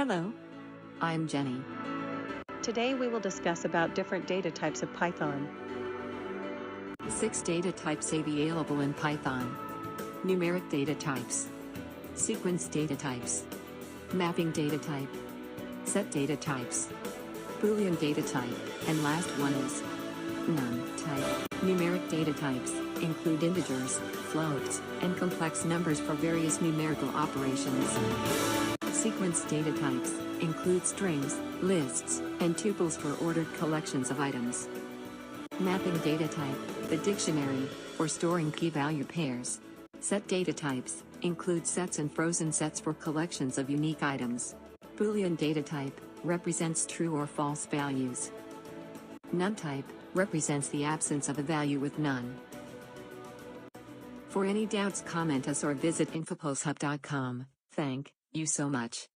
Hello, I'm Jenny. Today we will discuss about different data types of Python. 6 data types available in Python. Numeric data types, sequence data types, mapping data type, set data types, Boolean data type, and last one is num type. Numeric data types include integers, floats, and complex numbers for various numerical operations. Sequence data types include strings, lists, and tuples for ordered collections of items. Mapping data type, the dictionary, for storing key-value pairs. Set data types include sets and frozen sets for collections of unique items. Boolean data type represents true or false values. None type represents the absence of a value with none. For any doubts, comment us or visit infopulsehub.com. Thank you so much.